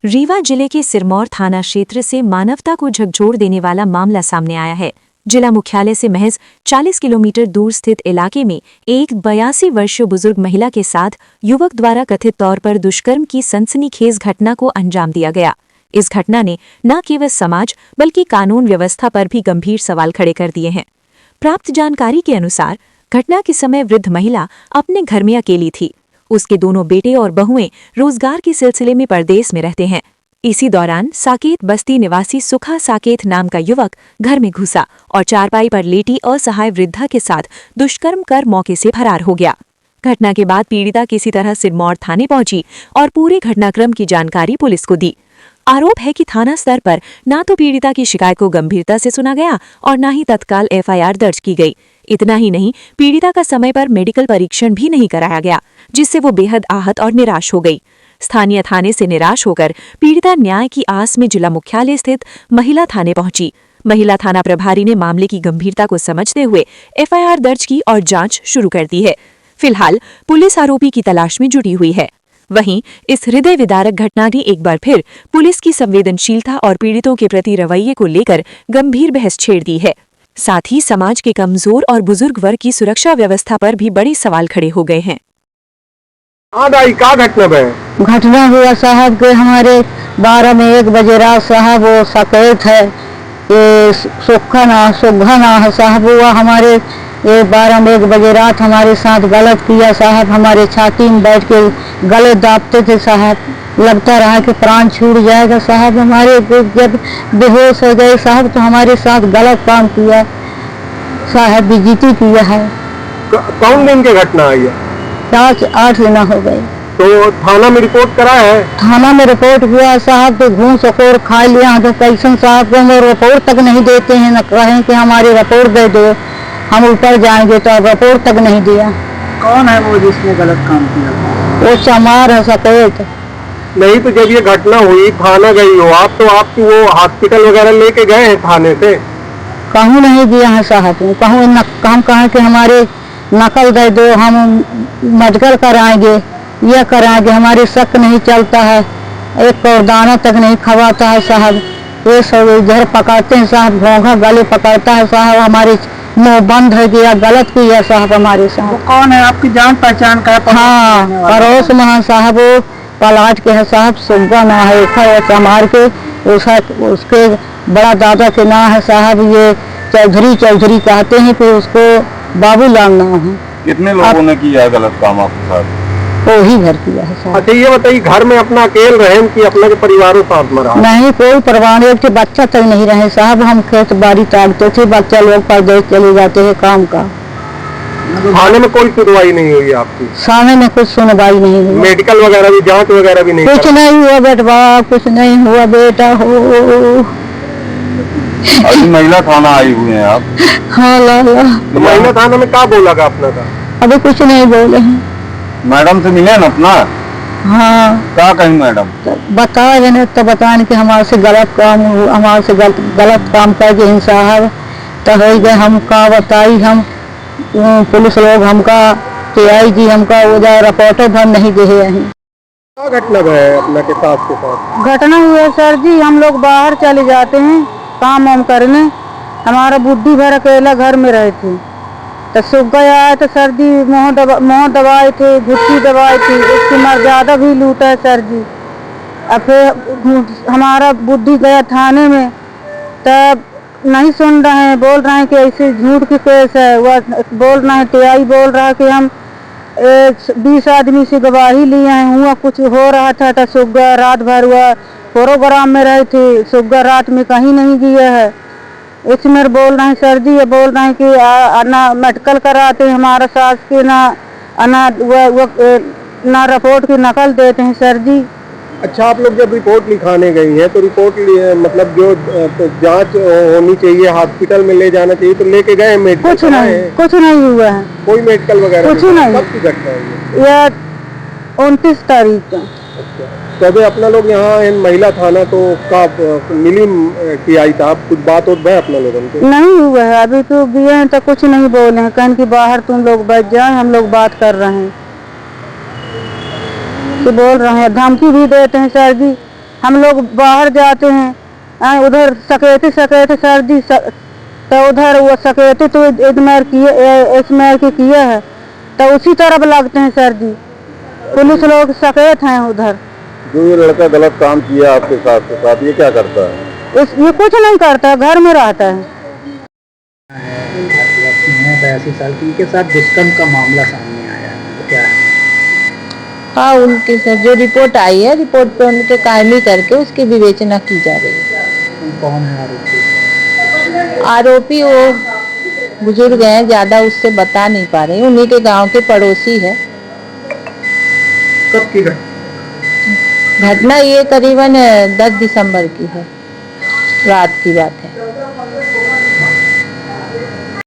रीवा जिले के सिरमौर थाना क्षेत्र से मानवता को झकझोर देने वाला मामला सामने आया है। जिला मुख्यालय से महज 40 किलोमीटर दूर स्थित इलाके में एक 82 वर्षीय बुजुर्ग महिला के साथ युवक द्वारा कथित तौर पर दुष्कर्म की सनसनीखेज घटना को अंजाम दिया गया। इस घटना ने न केवल समाज बल्कि कानून व्यवस्था पर भी गंभीर सवाल खड़े कर दिए हैं। प्राप्त जानकारी के अनुसार घटना के समय वृद्ध महिला अपने घर में अकेली थी। उसके दोनों बेटे और बहुएं रोजगार के सिलसिले में परदेश में रहते हैं। इसी दौरान साकेत बस्ती निवासी सुखा साकेत नाम का युवक घर में घुसा और चारपाई पर लेटी असहाय वृद्धा के साथ दुष्कर्म कर मौके से फरार हो गया। घटना के बाद पीड़िता किसी तरह सिरमौर थाने पहुंची और पूरे घटनाक्रम की जानकारी पुलिस को दी। आरोप है कि थाना स्तर पर न तो पीड़िता की शिकायत को गंभीरता से सुना गया और न ही तत्काल एफआईआर दर्ज की गई। इतना ही नहीं, पीड़िता का समय पर मेडिकल परीक्षण भी नहीं कराया गया, जिससे वो बेहद आहत और निराश हो गई। स्थानीय थाने से निराश होकर पीड़िता न्याय की आस में जिला मुख्यालय स्थित महिला थाने पहुंची। महिला थाना प्रभारी ने मामले की गंभीरता को समझते हुए एफआईआर दर्ज की और जांच शुरू कर दी है। फिलहाल पुलिस आरोपी की तलाश में जुटी हुई है। वहीं इस हृदय विदारक घटना ने एक बार फिर पुलिस की संवेदनशीलता और पीड़ितों के प्रति रवैये को लेकर गंभीर बहस छेड़ दी है। साथ ही समाज के कमजोर और बुजुर्ग वर्ग की सुरक्षा व्यवस्था पर भी बड़े सवाल खड़े हो गए हैं। घटना हुआ साहब के हमारे 12 में 1 बजे रात साहब वो साकेत है, ये सुखा ना है साहब, हुआ हमारे 12 में 1 बजे रात हमारे साथ गलत किया साहब। हमारे छाती में बैठ के गले दाबते थे साहब, लगता रहा कि प्राण छूट जाएगा साहब। हमारे जब बेहोश हो गए साहब तो हमारे साथ गलत काम किया साहब, बेइज्जती किया है। कौन दिन की घटना आई है? 8 दिन हो गए। तो थाना में रिपोर्ट करा है? थाना में रिपोर्ट हुआ साहब, तो घूस और खा लिया तो कैसन साहब को हम रिपोर्ट तक नहीं देते हैं, न कहें कि हमारी रिपोर्ट दे दो, हम ऊपर जाएंगे तो रिपोर्ट तक नहीं दिया। कौन है वो जिसने गलत काम किया? वो चमार है साकेत। नहीं तो जब ये घटना हुई थाना गई हो आप, तो आप वो हॉस्पिटल वगैरह लेके गए हैं थाने से? कहूँ नहीं दिया है साहब, कहूँ हम कहें कि हमारे नकल दे दो, हम मेडिकल कराएंगे, यह कराएंगे, हमारी शक नहीं चलता है, एक और दाना तक नहीं खवाता है साहब। ये सब इधर पकाते हैं साहब, घोंघा गले पकड़ता है साहब, हमारी मुँह बंद है गया, गलत किया साहब हमारे साथ। वो कौन है? आपकी जान पहचान का? हाँ, पड़ोस में है साहब, वो पलाट के है साहब, सुब्बा ना है चमार के, उसके बड़ा दादा के नाम है साहब, ये चौधरी कहते हैं, फिर उसको बाबूलाल नाम है। कितने लोगों ने किया गलत काम आपके साथ? वो ही घर किया है साहब। अच्छा ये बताइए, घर में अपना अकेले रहे कि अपने के परिवारों साथ में रहा? नहीं, कोई परिवार, एक बच्चा तक नहीं रहे साहब। हम खेत बाड़ी ताकते थे, बच्चा लोग परदेश चले जाते हैं काम का। थाने में कोई सुनवाई नहीं हुई आपकी? थाने में कुछ सुनवाई नहीं हुई। मेडिकल वगैरह भी, जांच वगैरह भी नहीं? कुछ नहीं हुआ बेटा, कुछ नहीं हुआ बेटा हो। अभी महिला थाना आई हुए हैं आप? हाँ लाला। तो महिला थाना में क्या बोला अपना का? अभी कुछ नहीं बोले हैं। मैडम से मिले ना अपना? हाँ। क्या कहीं मैडम? बताए नहीं तो बताने कि हमारे से गलत काम हुआ, हमारे से गलत काम करके हिंसा है तो हो गए। हम का बताई, हम पुलिस लोग हमका PIG हमका उधर रिपोर्टर भर नहीं दे हैं। क्या घटना है अपना के साथ? घटना हुआ सर जी, हम लोग बाहर चले जाते हैं काम वाम करने, हमारा बुद्धि भर अकेला घर में रहे थे, तो सूख गया तो सर जी मुँह दबाए थे, घुट्टी दबाई थी, उसकी मर्यादा भी लूटा है सर जी। और फिर हमारा बुद्धि गया थाने में, तब नहीं सुन रहे हैं, बोल रहे हैं कि ऐसे झूठ की केस है। वह बोल रहे हैं, TI बोल रहा है कि हम 20 आदमी से गवाही लिए हैं, हुआ कुछ हो रहा था तो सूख गया। रात भर हुआ प्रोग्राम में रहे थे, सूख गया, रात में कहीं नहीं गया है। इसमें बोल रहे हैं सर जी, ये बोल रहे हैं कि ना मेडिकल कराते हैं हमारा सास के, ना रिपोर्ट की नकल देते हैं सर जी। अच्छा, आप लोग जब रिपोर्ट लिखाने गई हैं तो रिपोर्ट मतलब जो जांच होनी चाहिए हॉस्पिटल में ले जाना चाहिए तो लेके गए? मेडिकल कुछ नहीं हुआ है, कोई मेडिकल वगैरह कुछ नहीं। कब की घटना है यह 29 तारीख का। अच्छा, तब अपना लोग यहाँ महिला थाना तो का मिली PI साहब, कुछ बात होता है अपना लोगों को? नहीं हुआ है, अभी तो गए हैं तो कुछ नहीं बोले हैं, कहने कि बाहर तुम लोग बैठ जाए, हम लोग बात कर रहे हैं, तो बोल रहे हैं, धमकी भी देते हैं सर जी। हम लोग बाहर जाते हैं उधर सकेते सर्दी तो उधर वो सकेते तो इधर किया है तो उसी तरफ लगते हैं सर्दी। पुलिस लोग सकेत हैं उधर। जो ये लड़का गलत काम किया आपके साथ ये क्या करता है? ये कुछ नहीं करता, घर में रहता है। 82 साल की के साथ दुष्कर्म का मामला सामने आया है, तो क्या है? हाँ, उनके सर जो रिपोर्ट आई है, रिपोर्ट पे उनके कायमी करके उसकी विवेचना की जा रही है। कौन है आरोपी? आरोपी वो बुजुर्ग हैं, ज्यादा उससे बता नहीं पा रहे, उन्हीं के गांव के पड़ोसी है। कब की घटना ये करीबन 10 दिसंबर की है, रात की बात है।